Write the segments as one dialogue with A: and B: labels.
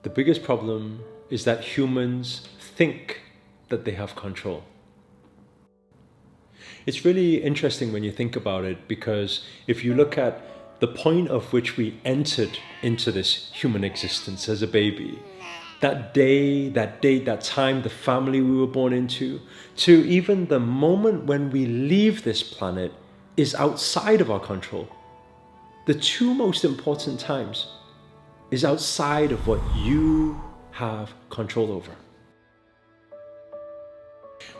A: The biggest problem is that humans think that they have control. It's really interesting when you think about it, because if you look at the point of which we entered into this human existence as a baby, that day, that date, that time, the family we were born into, to even the moment when we leave this planet, is outside of our control. The two most important times is outside of what you have control over.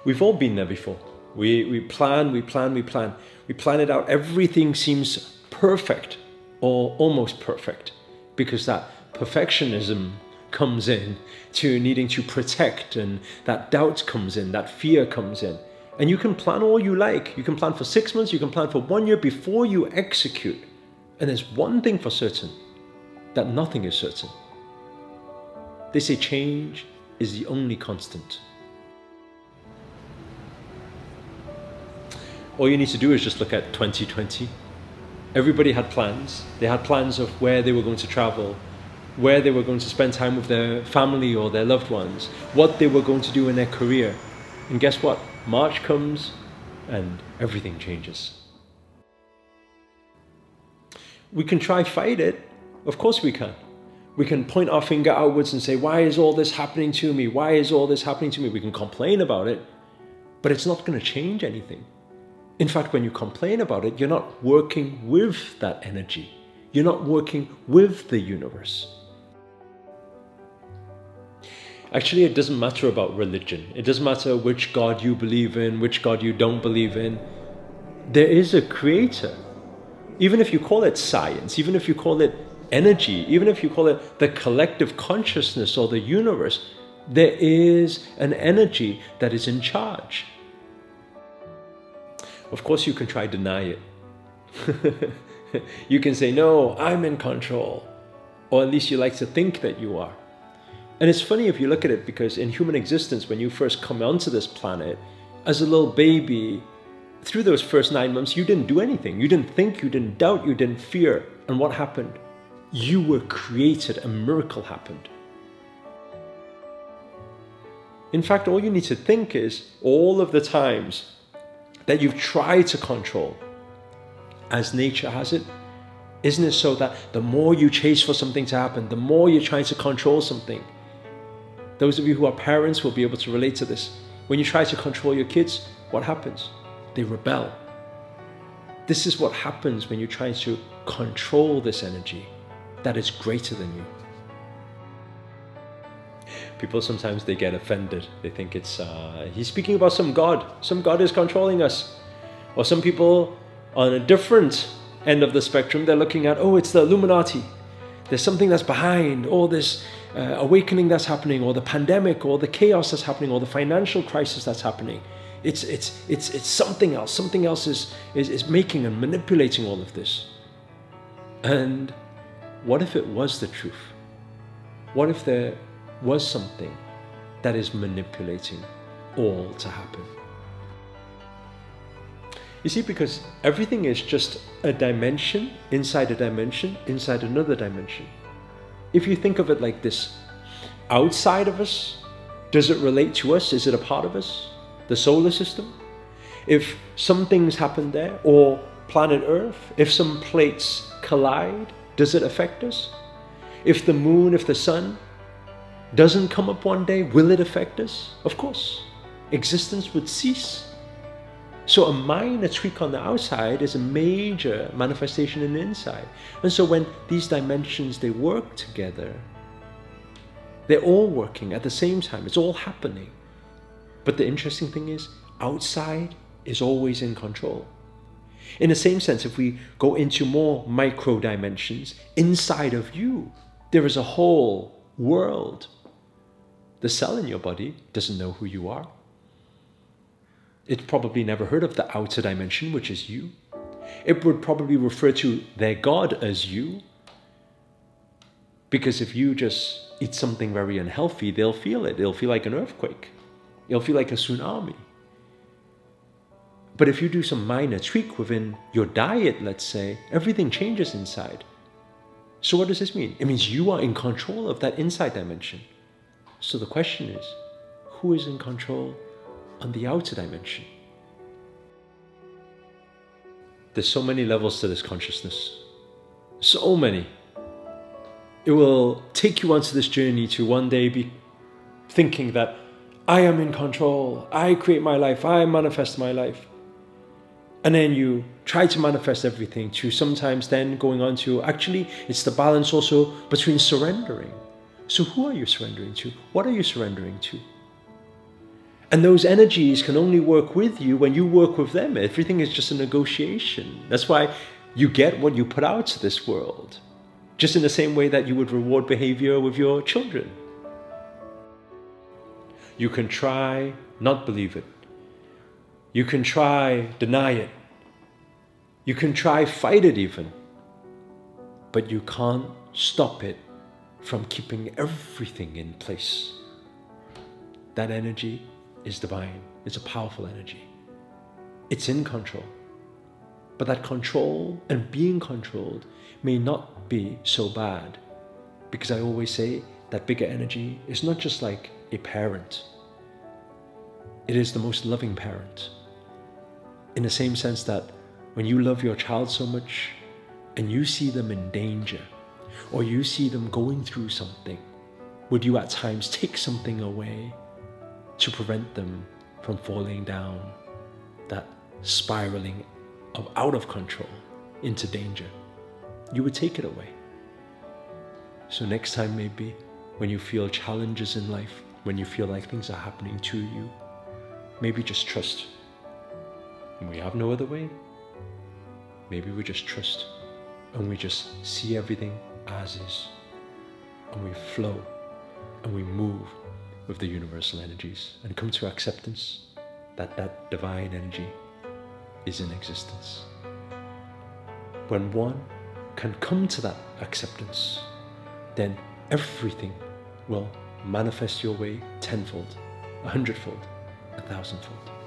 A: We've all been there before. We plan it out. Everything seems perfect or almost perfect, because that perfectionism comes in to needing to protect, and that doubt comes in, that fear comes in. And you can plan all you like. You can plan for 6 months, you can plan for 1 year before you execute. And there's one thing for certain, that nothing is certain. They say change is the only constant. All you need to do is just look at 2020. Everybody had plans. They had plans of where they were going to travel, where they were going to spend time with their family or their loved ones, what they were going to do in their career. And guess what? March comes and everything changes. We can try fight it. Of course we can. We can point our finger outwards and say, why is all this happening to me? Why is all this happening to me? We can complain about it, but it's not going to change anything. In fact, when you complain about it, you're not working with that energy. You're not working with the universe. Actually, it doesn't matter about religion. It doesn't matter which God you believe in, which God you don't believe in. There is a creator. Even if you call it science, even if you call it energy, even if you call it the collective consciousness or the universe, there is an energy that is in charge. Of course, you can try to deny it. You can say, no, I'm in control. Or at least you like to think that you are. And it's funny if you look at it, because in human existence, when you first come onto this planet, as a little baby, through those first 9 months, you didn't do anything. You didn't think, you didn't doubt, you didn't fear. And what happened? You were created. A miracle happened. In fact, all you need to think is all of the times that you've tried to control, as nature has it. Isn't it so that the more you chase for something to happen, the more you're trying to control something? Those of you who are parents will be able to relate to this. When you try to control your kids, what happens? They rebel. This is what happens when you're trying to control this energy that is greater than you. People sometimes they get offended. They think it's he's speaking about some God. Some God is controlling us. Or some people on a different end of the spectrum, they're looking at, oh, it's the Illuminati. There's something that's behind all this awakening that's happening, or the pandemic, or the chaos that's happening, or the financial crisis that's happening. It's something else. Something else is making and manipulating all of this. And what if it was the truth? What if there was something that is manipulating all to happen? You see, because everything is just a dimension inside another dimension. If you think of it like this, outside of us, does it relate to us? Is it a part of us? The solar system? If some things happen there, or planet Earth, if some plates collide, does it affect us? If the moon, if the sun doesn't come up one day, will it affect us? Of course. Existence would cease. So a minor tweak on the outside is a major manifestation in the inside. And so when these dimensions, they work together, they're all working at the same time. It's all happening. But the interesting thing is, outside is always in control. In the same sense, if we go into more micro dimensions, inside of you, there is a whole world. The cell in your body doesn't know who you are. It's probably never heard of the outer dimension, which is you. It would probably refer to their God as you. Because if you just eat something very unhealthy, they'll feel it. It'll feel like an earthquake. It'll feel like a tsunami. But if you do some minor tweak within your diet, let's say, everything changes inside. So what does this mean? It means you are in control of that inside dimension. So the question is, who is in control on the outer dimension? There's so many levels to this consciousness. So many. It will take you onto this journey to one day be thinking that I am in control, I create my life, I manifest my life. And then you try to manifest everything, to sometimes then going on to, actually, it's the balance also between surrendering. So who are you surrendering to? What are you surrendering to? And those energies can only work with you when you work with them. Everything is just a negotiation. That's why you get what you put out to this world. Just in the same way that you would reward behavior with your children. You can try not believe it. You can try deny it. You can try fight it even. But you can't stop it from keeping everything in place. That energy is divine. It's a powerful energy. It's in control. But that control and being controlled may not be so bad. Because I always say that bigger energy is not just like a parent. It is the most loving parent. In the same sense that when you love your child so much and you see them in danger, or you see them going through something, would you at times take something away to prevent them from falling down that spiraling of out of control into danger? You would take it away. So next time, maybe when you feel challenges in life, when you feel like things are happening to you, maybe just trust. And we have no other way. Maybe we just trust and we just see everything as is, and we flow and we move with the universal energies and come to acceptance that that divine energy is in existence. When one can come to that acceptance, then everything will manifest your way tenfold, 100-fold, 1,000-fold.